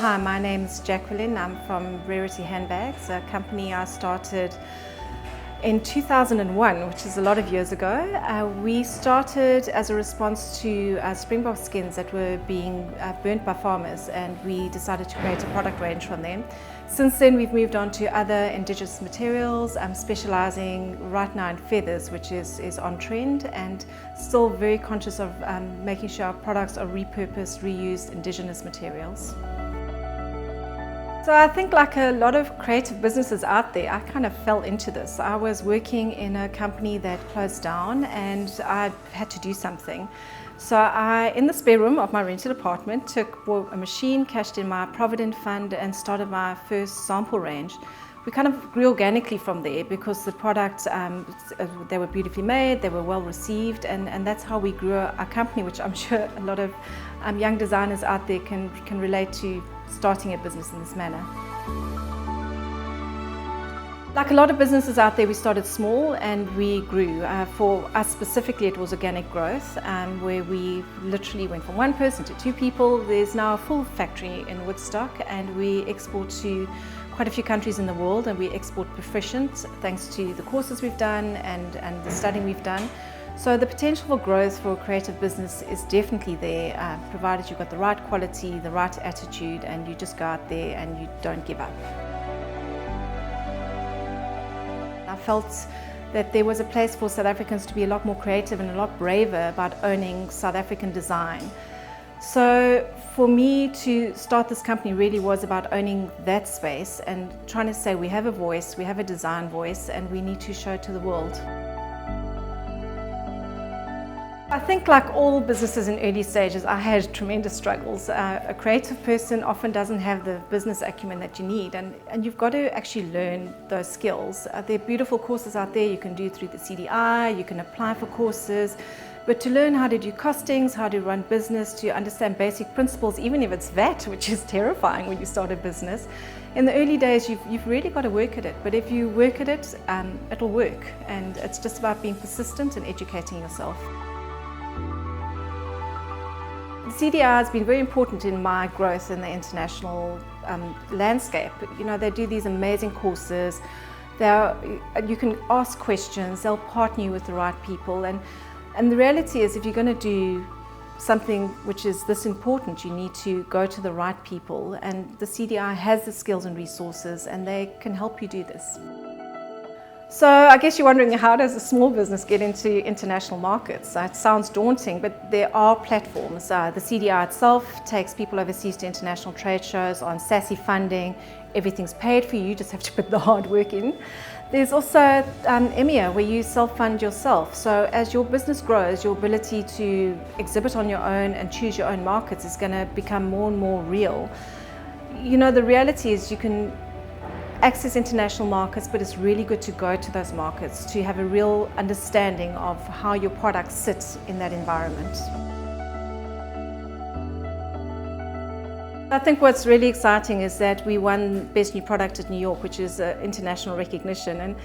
Hi, my name is Jacqueline. I'm from Rarity handbags, a company I started in 2001, which is a lot of years ago. We started as a response to springbok skins that were being burnt by farmers, and we decided to create a product range from them. Since then, we've moved on to other indigenous materials. I'm specializing right now in feathers, which is on trend, and still very conscious of making sure our products are repurposed, reused indigenous materials. So I think, like a lot of creative businesses out there, I kind of fell into this. I was working in a company that closed down and I had to do something. So I, in the spare room of my rented apartment, took a machine, cashed in my Provident fund and started my first sample range. We kind of grew organically from there because the products, they were beautifully made, they were well received, and that's how we grew our company, which I'm sure a lot of young designers out there can relate to starting a business in this manner. Like a lot of businesses out there, we started small and we grew. For us specifically, it was organic growth, where we literally went from one person to two people. There's now a full factory in Woodstock, and we export to quite a few countries in the world, and we export proficient thanks to the courses we've done and the studying we've done. So the potential for growth for a creative business is definitely there, provided you've got the right quality, the right attitude, and you just go out there and you don't give up. I felt that there was a place for South Africans to be a lot more creative and a lot braver about owning South African design. So for me to start this company really was about owning that space and trying to say we have a voice, we have a design voice, and we need to show it to the world. I think, like all businesses in early stages, I had tremendous struggles. A creative person often doesn't have the business acumen that you need, and you've got to actually learn those skills. There are beautiful courses out there you can do through the CDI, you can apply for courses, but to learn how to do costings, how to run business, to understand basic principles, even if it's VAT, which is terrifying when you start a business, in the early days you've really got to work at it. But if you work at it, it'll work, and it's just about being persistent and educating yourself. The CDI has been very important in my growth in the international landscape. You know, they do these amazing courses. You can ask questions, they'll partner you with the right people. And the reality is, if you're going to do something which is this important, you need to go to the right people. And the CDI has the skills and resources, and they can help you do this. So I guess you're wondering, how does a small business get into international markets? It sounds daunting, but there are platforms. The CDI itself takes people overseas to international trade shows on SASSI funding. Everything's paid for you just have to put the hard work in. There's also EMEA, where you self-fund yourself. So as your business grows, your ability to exhibit on your own and choose your own markets is going to become more and more real. You know, the reality is you can access international markets, but it's really good to go to those markets to have a real understanding of how your products sit in that environment. I think what's really exciting is that we won Best New Product at New York, which is international recognition. And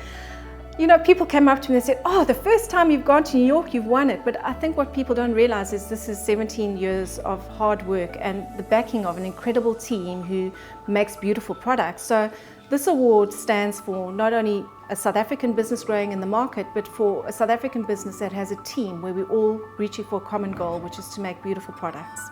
you know, people came up to me and said, "Oh, the first time you've gone to New York, you've won it." But I think what people don't realize is this is 17 years of hard work and the backing of an incredible team who makes beautiful products. So this award stands for not only a South African business growing in the market, but for a South African business that has a team where we're all reaching for a common goal, which is to make beautiful products.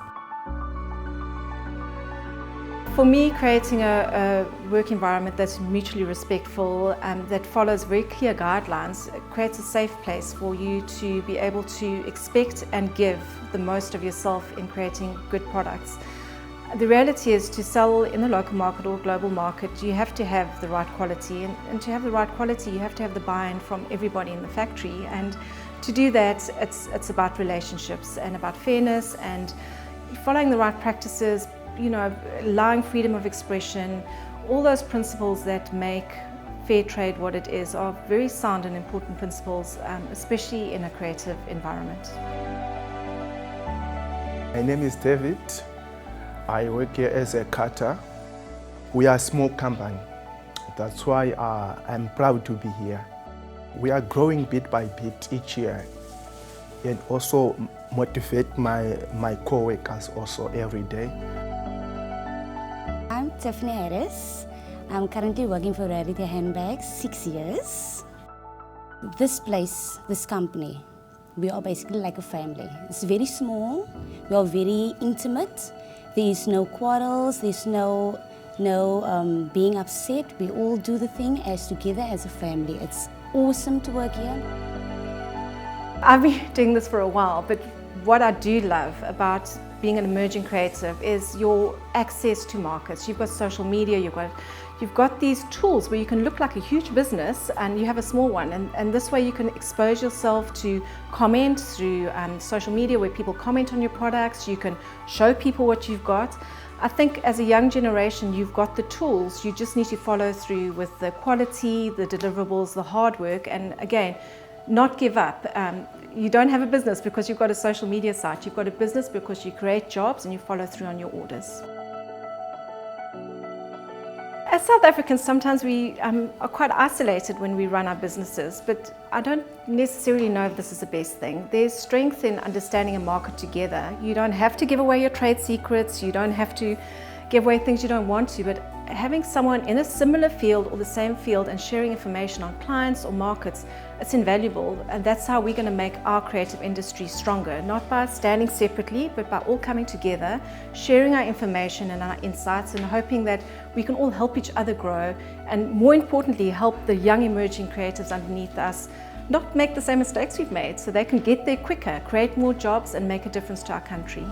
For me, creating a work environment that's mutually respectful, that follows very clear guidelines, creates a safe place for you to be able to expect and give the most of yourself in creating good products. The reality is, to sell in the local market or global market, you have to have the right quality, and to have the right quality, you have to have the buy-in from everybody in the factory. And to do that, it's about relationships and about fairness and following the right practices, you know, allowing freedom of expression. All those principles that make fair trade what it is are very sound and important principles, especially in a creative environment. My name is David. I work here as a cutter. We are a small company. That's why I'm proud to be here. We are growing bit by bit each year, and also motivate my co-workers also every day. Tiffany Harris. I'm currently working for Rarity handbags 6 years. This place, this company, we are basically like a family. It's very small, we are very intimate. There is no quarrels, there's no being upset. We all do the thing as together as a family. It's awesome to work here. I've been doing this for a while, but what I do love about being an emerging creative is your access to markets. You've got social media, you've got these tools where you can look like a huge business and you have a small one, and this way you can expose yourself to comment through social media where people comment on your products. You can show people what you've got. I think as a young generation, you've got the tools. You just need to follow through with the quality, the deliverables, the hard work, and again, not give up. You don't have a business because you've got a social media site. You've got a business because you create jobs and you follow through on your orders. As South Africans, sometimes we are quite isolated when we run our businesses, but I don't necessarily know if this is the best thing. There's strength in understanding a market together. You don't have to give away your trade secrets, you don't have to give away things you don't want to, but having someone in a similar field or the same field and sharing information on clients or markets, it's invaluable, and that's how we're going to make our creative industry stronger, not by standing separately, but by all coming together, sharing our information and our insights, and hoping that we can all help each other grow, and more importantly, help the young emerging creatives underneath us not make the same mistakes we've made, so they can get there quicker, create more jobs and make a difference to our country.